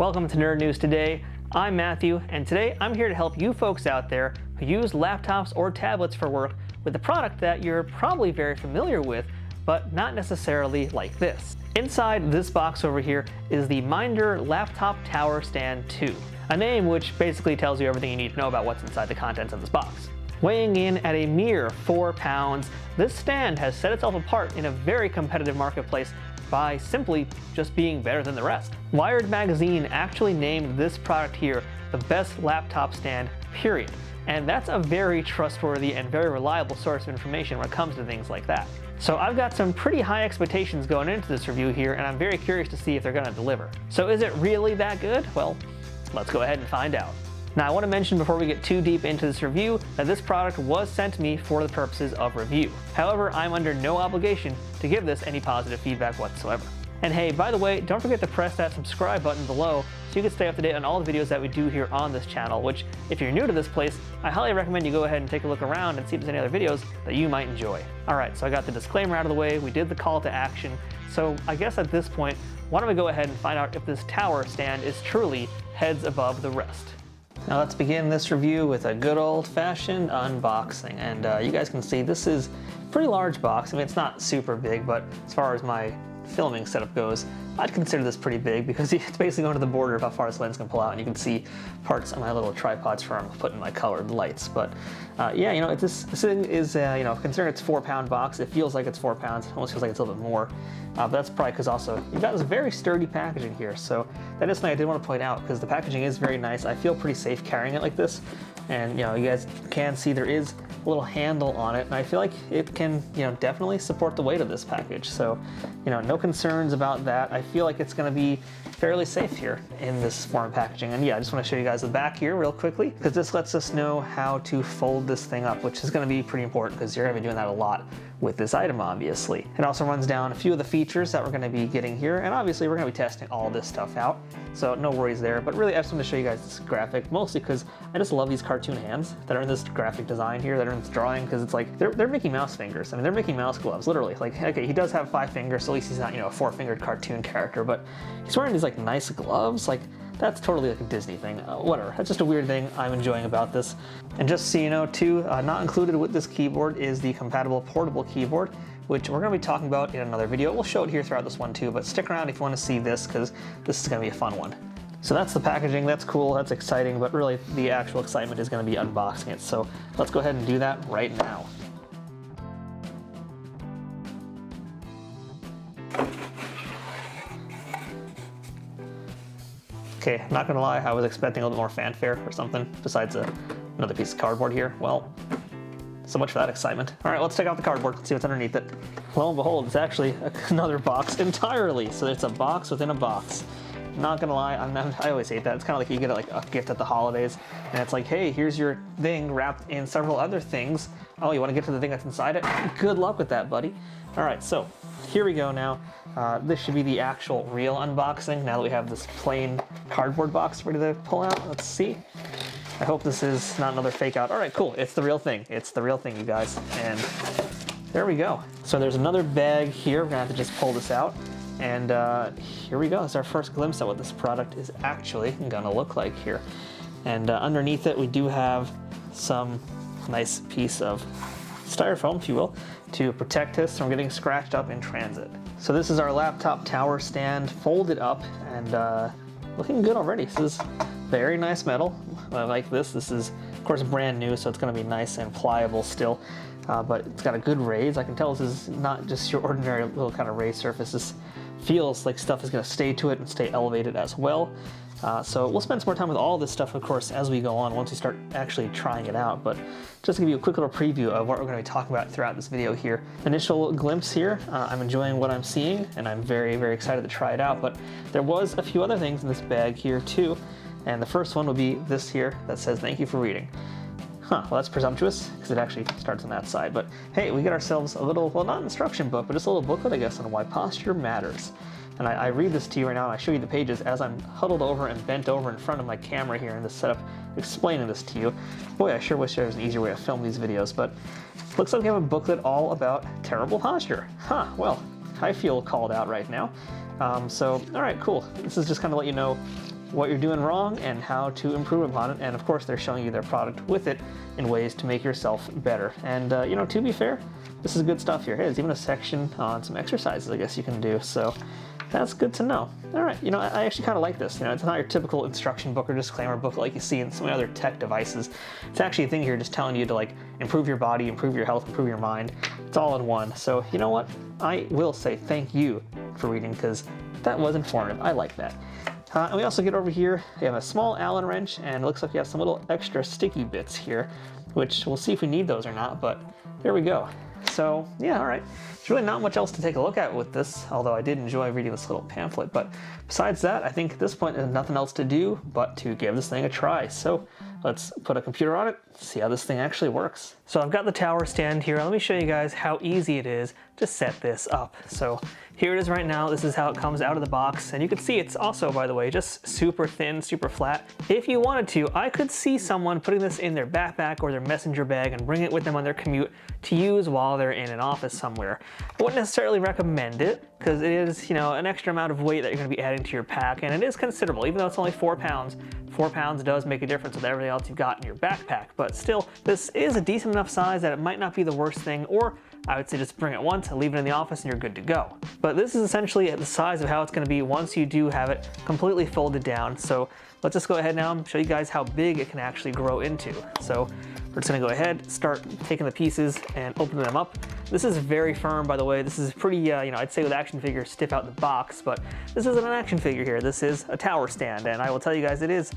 Welcome to Nerd News Today. I'm Matthew, and today I'm here to help you folks out there who use laptops or tablets for work with a product that you're probably very familiar with, but not necessarily like this. Inside this box over here is the Minder Laptop Tower Stand 2, a name which basically tells you everything you need to know about what's inside the contents of this box. Weighing in at a mere 4 pounds, this stand has set itself apart in a very competitive marketplace by simply just being better than the rest. Wired magazine actually named this product here the best laptop stand, period. And that's a very trustworthy and very reliable source of information when it comes to things like that. So I've got some pretty high expectations going into this review here, and I'm very curious to see if they're gonna deliver. So is it really that good? Well, let's go ahead and find out. Now, I want to mention before we get too deep into this review that this product was sent to me for the purposes of review. However, I'm under no obligation to give this any positive feedback whatsoever. And hey, by the way, don't forget to press that subscribe button below so you can stay up to date on all the videos that we do here on this channel, which, if you're new to this place, I highly recommend you go ahead and take a look around and see if there's any other videos that you might enjoy. Alright, so I got the disclaimer out of the way, we did the call to action, so I guess at this point, why don't we go ahead and find out if this tower stand is truly heads above the rest. Now let's begin this review with a good old-fashioned unboxing, and you guys can see this is a pretty large box. I mean, it's not super big, but as far as my filming setup goes, I'd consider this pretty big because it's basically going to the border of how far this lens can pull out, and you can see parts of my little tripod's where I'm putting my colored lights. But yeah, you know, this thing is, you know, considering it's a 4-pound box, it feels like it's 4 pounds. It almost feels like it's a little bit more. But that's probably because also you've got this very sturdy packaging here. So that is something I did want to point out because the packaging is very nice. I feel pretty safe carrying it like this. And you know, you guys can see there is a little handle on it, and I feel like it can, you know, definitely support the weight of this package. So, you know, no concerns about that. I feel like it's going to be fairly safe here in this form of packaging. And yeah, I just want to show you guys the back here real quickly because this lets us know how to fold this thing up, which is going to be pretty important because you're going to be doing that a lot with this item, obviously. It also runs down a few of the features that we're going to be getting here, and obviously we're going to be testing all this stuff out, so no worries there. But really, I just want to show you guys this graphic, mostly because I just love these cartoon hands that are in this graphic design here, that are in this drawing, because it's like, they're Mickey Mouse fingers. I mean, they're Mickey Mouse gloves, literally. Like, okay, he does have 5 fingers, so at least he's not, you know, a 4-fingered cartoon character, but he's wearing these like nice gloves. Like, that's totally like a Disney thing. Whatever, that's just a weird thing I'm enjoying about this. And just so you know too, not included with this keyboard is the compatible portable keyboard, which we're going to be talking about in another video. We'll show it here throughout this one too, but stick around if you want to see this because this is going to be a fun one. So that's the packaging, that's cool, that's exciting, but really the actual excitement is going to be unboxing it. So let's go ahead and do that right now. Okay, not gonna lie, I was expecting a little bit more fanfare or something besides another piece of cardboard here. Well, so much for that excitement. All right, let's take out the cardboard, let's see what's underneath it. Lo and behold, it's actually another box entirely. So it's a box within a box. Not gonna lie, I always hate that. It's kind of like you get like a gift at the holidays, and it's like, hey, here's your thing wrapped in several other things. Oh, you wanna get to the thing that's inside it? Good luck with that, buddy. All right, so here we go now. This should be the actual real unboxing now that we have this plain cardboard box ready to pull out. Let's see. I hope this is not another fake out. All right, cool. It's the real thing. It's the real thing, you guys. And there we go. So there's another bag here. We're gonna have to just pull this out. And here we go. It's our first glimpse at what this product is actually gonna look like here. And underneath it, we do have some nice piece of styrofoam, if you will, to protect us from getting scratched up in transit. So this is our laptop tower stand folded up and looking good already. This is very nice metal. I like this. This is, of course, brand new, so it's going to be nice and pliable still. But it's got a good raise. I can tell this is not just your ordinary little kind of raised surface. This feels like stuff is going to stay to it and stay elevated as well. So we'll spend some more time with all this stuff, of course, as we go on once we start actually trying it out. But just to give you a quick little preview of what we're going to be talking about throughout this video here. Initial glimpse here, I'm enjoying what I'm seeing, and I'm very, very excited to try it out. But there was a few other things in this bag here too. And the first one will be this here that says, "Thank you for reading." Huh, well that's presumptuous because it actually starts on that side. But hey, we get ourselves a little, well, not an instruction book, but just a little booklet, I guess, on why posture matters. And I read this to you right now, and I show you the pages as I'm huddled over and bent over in front of my camera here in this setup, explaining this to you. Boy, I sure wish there was an easier way to film these videos, but looks like we have a booklet all about terrible posture. Huh, well, I feel called out right now. So, all right, cool. This is just kind of let you know what you're doing wrong and how to improve upon it. And of course, they're showing you their product with it in ways to make yourself better. And you know, to be fair, this is good stuff here. Hey, there's even a section on some exercises I guess you can do. So that's good to know. All right, you know, I actually kind of like this. You know, it's not your typical instruction book or disclaimer book like you see in some other tech devices. It's actually a thing here just telling you to like improve your body, improve your health, improve your mind. It's all in one. So you know what? I will say thank you for reading, because that was informative. I like that. And we also get over here, we have a small Allen wrench, and it looks like we have some little extra sticky bits here, which we'll see if we need those or not, but there we go. So yeah, all right. There's really not much else to take a look at with this, although I did enjoy reading this little pamphlet. But besides that, I think at this point there's nothing else to do but to give this thing a try. So let's put a computer on it, see how this thing actually works. So I've got the tower stand here. Let me show you guys how easy it is to set this up. So here it is right now. This is how it comes out of the box. And you can see it's also, by the way, just super thin, super flat. If you wanted to, I could see someone putting this in their backpack or their messenger bag and bring it with them on their commute to use while they're in an office somewhere. I wouldn't necessarily recommend it because it is, you know, an extra amount of weight that you're going to be adding to your pack, and it is considerable. Even though it's only 4 pounds, 4 pounds does make a difference with everything else you've got in your backpack. But still, this is a decent enough size that it might not be the worst thing, or I would say just bring it once, leave it in the office, and you're good to go. But this is essentially the size of how it's going to be once you do have it completely folded down. So let's just go ahead now and show you guys how big it can actually grow into. So we're just going to go ahead, start taking the pieces and opening them up. This is very firm, by the way. This is pretty, you know, I'd say with action figures, stiff out the box, but this isn't an action figure here. This is a tower stand, and I will tell you guys it is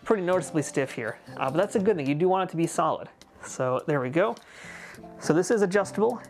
pretty noticeably stiff here. But that's a good thing. You do want it to be solid. So there we go. So this is adjustable.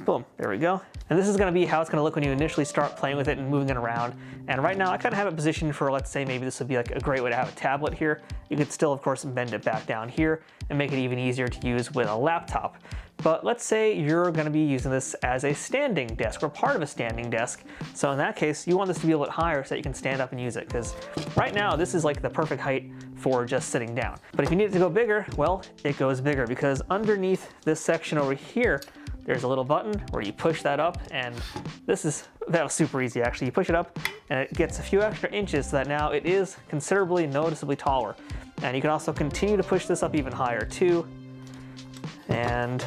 Boom, there we go. And this is going to be how it's going to look when you initially start playing with it and moving it around. And right now I kind of have it positioned for, let's say maybe this would be like a great way to have a tablet here. You could still, of course, bend it back down here and make it even easier to use with a laptop. But let's say you're going to be using this as a standing desk or part of a standing desk. So in that case, you want this to be a little bit higher so that you can stand up and use it, because right now this is like the perfect height for just sitting down. But if you need it to go bigger, well, it goes bigger, because underneath this section over here, there's a little button where you push that up, and that was super easy actually. You push it up and it gets a few extra inches so that now it is considerably noticeably taller. And you can also continue to push this up even higher too. And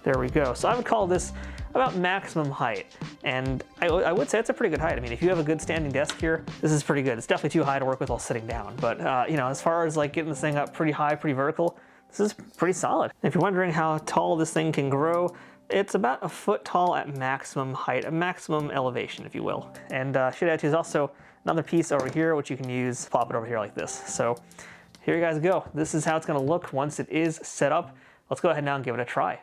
there we go. So I would call this about maximum height. And I would say it's a pretty good height. I mean, if you have a good standing desk here, this is pretty good. It's definitely too high to work with while sitting down. But you know, as far as like getting this thing up pretty high, pretty vertical, this is pretty solid. If you're wondering how tall this thing can grow, it's about 1 foot tall at maximum height, a maximum elevation, if you will. And should add to is also another piece over here, which you can use, plop it over here like this. So here you guys go. This is how it's gonna look once it is set up. Let's go ahead now and give it a try.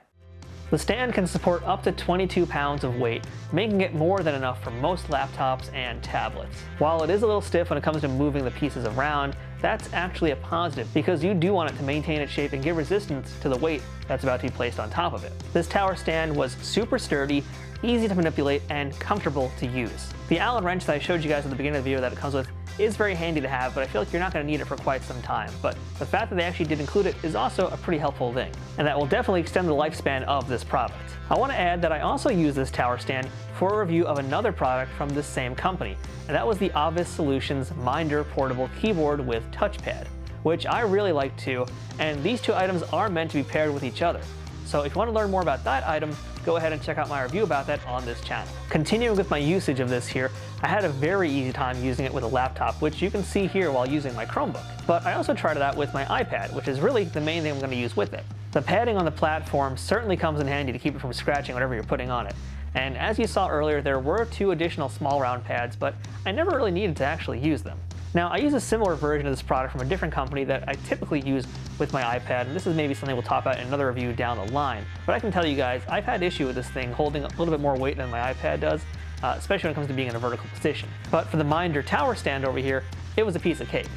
The stand can support up to 22 pounds of weight, making it more than enough for most laptops and tablets. While it is a little stiff when it comes to moving the pieces around, that's actually a positive, because you do want it to maintain its shape and give resistance to the weight that's about to be placed on top of it. This tower stand was super sturdy, easy to manipulate, and comfortable to use. The Allen wrench that I showed you guys at the beginning of the video that it comes with is very handy to have, but I feel like you're not going to need it for quite some time. But the fact that they actually did include it is also a pretty helpful thing, and that will definitely extend the lifespan of this product. I want to add that I also use this tower stand for a review of another product from this same company, and that was the Obvus Solutions Minder Portable Keyboard with Touchpad, which I really like too, and these two items are meant to be paired with each other. So if you want to learn more about that item, go ahead and check out my review about that on this channel. Continuing with my usage of this here, I had a very easy time using it with a laptop, which you can see here while using my Chromebook. But I also tried it out with my iPad, which is really the main thing I'm going to use with it. The padding on the platform certainly comes in handy to keep it from scratching whatever you're putting on it. And as you saw earlier, there were 2 additional small round pads, but I never really needed to actually use them. Now, I use a similar version of this product from a different company that I typically use with my iPad, and this is maybe something we'll talk about in another review down the line. But I can tell you guys, I've had issue with this thing holding a little bit more weight than my iPad does, especially when it comes to being in a vertical position. But for the Minder tower stand over here, it was a piece of cake.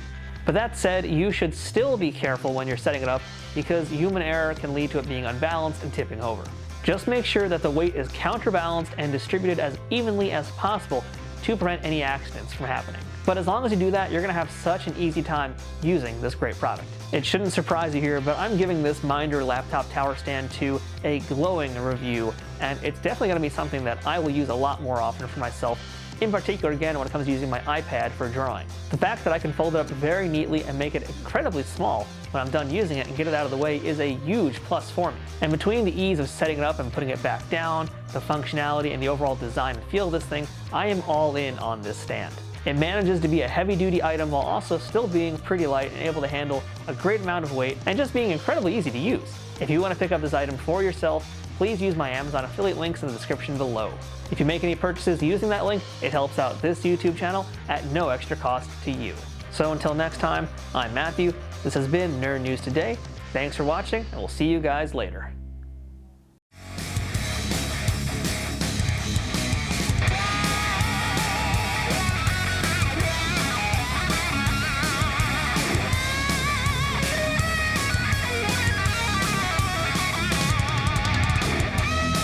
But that said, you should still be careful when you're setting it up, because human error can lead to it being unbalanced and tipping over. Just make sure that the weight is counterbalanced and distributed as evenly as possible to prevent any accidents from happening. But as long as you do that, you're going to have such an easy time using this great product. It shouldn't surprise you here, but I'm giving this Minder laptop tower stand 2 a glowing review, and it's definitely going to be something that I will use a lot more often for myself in particular again when it comes to using my iPad for drawing. The fact that I can fold it up very neatly and make it incredibly small when I'm done using it and get it out of the way is a huge plus for me. And between the ease of setting it up and putting it back down, the functionality and the overall design and feel of this thing, I am all in on this stand. It manages to be a heavy-duty item while also still being pretty light and able to handle a great amount of weight and just being incredibly easy to use. If you want to pick up this item for yourself, please use my Amazon affiliate links in the description below. If you make any purchases using that link, it helps out this YouTube channel at no extra cost to you. So until next time, I'm Matthew. This has been Nerd News Today. Thanks for watching, and we'll see you guys later.